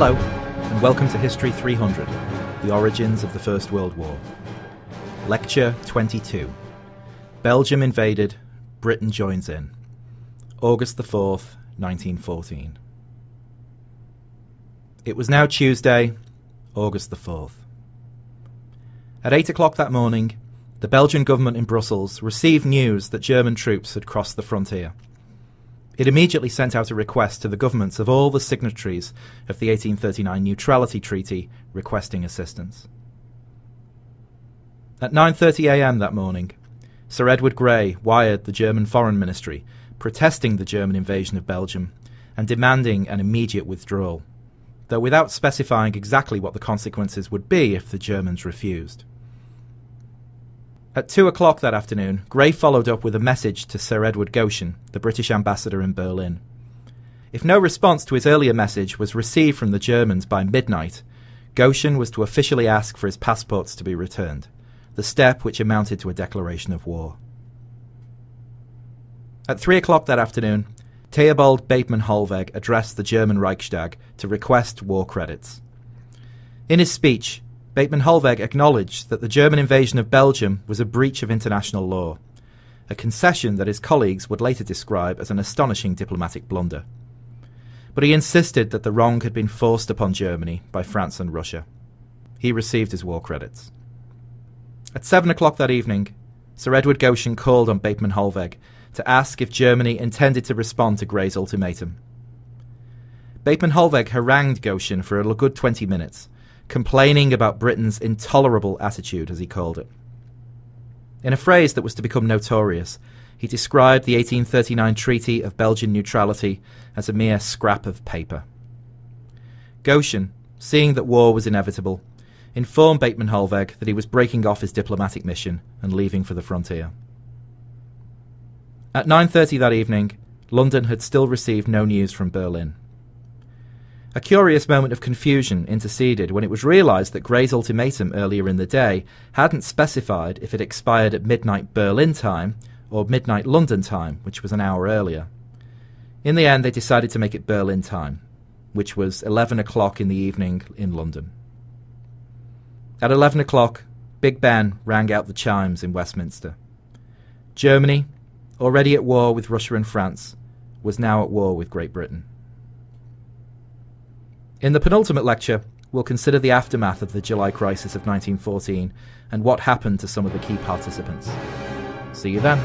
Hello, and welcome to History 300, the origins of the First World War. Lecture 22. Belgium invaded, Britain joins in. August the 4th, 1914. It was now Tuesday, August the 4th. At 8 o'clock that morning, the Belgian government in Brussels received news that German troops had crossed the frontier. It immediately sent out a request to the governments of all the signatories of the 1839 Neutrality Treaty requesting assistance. At 9:30 a.m. that morning, Sir Edward Grey wired the German Foreign Ministry protesting the German invasion of Belgium and demanding an immediate withdrawal, though without specifying exactly what the consequences would be if the Germans refused. At 2 o'clock that afternoon, Grey followed up with a message to Sir Edward Goschen, the British ambassador in Berlin. If no response to his earlier message was received from the Germans by midnight, Goschen was to officially ask for his passports to be returned, the step which amounted to a declaration of war. At 3 o'clock that afternoon, Theobald Bethmann-Hollweg addressed the German Reichstag to request war credits. In his speech, Bethmann-Hollweg acknowledged that the German invasion of Belgium was a breach of international law, a concession that his colleagues would later describe as an astonishing diplomatic blunder. But he insisted that the wrong had been forced upon Germany by France and Russia. He received his war credits. At 7 o'clock that evening, Sir Edward Goschen called on Bethmann-Hollweg to ask if Germany intended to respond to Grey's ultimatum. Bethmann-Hollweg harangued Goschen for a good 20 minutes, complaining about Britain's intolerable attitude, as he called it. In a phrase that was to become notorious, he described the 1839 Treaty of Belgian Neutrality as a mere scrap of paper. Goschen, seeing that war was inevitable, informed Bethmann-Hollweg that he was breaking off his diplomatic mission and leaving for the frontier. At 9:30 that evening, London had still received no news from Berlin. A curious moment of confusion interceded when it was realised that Grey's ultimatum earlier in the day hadn't specified if it expired at midnight Berlin time or midnight London time, which was an hour earlier. In the end, they decided to make it Berlin time, which was 11 o'clock in the evening in London. At 11 o'clock, Big Ben rang out the chimes in Westminster. Germany, already at war with Russia and France, was now at war with Great Britain. In the penultimate lecture, we'll consider the aftermath of the July crisis of 1914 and what happened to some of the key participants. See you then.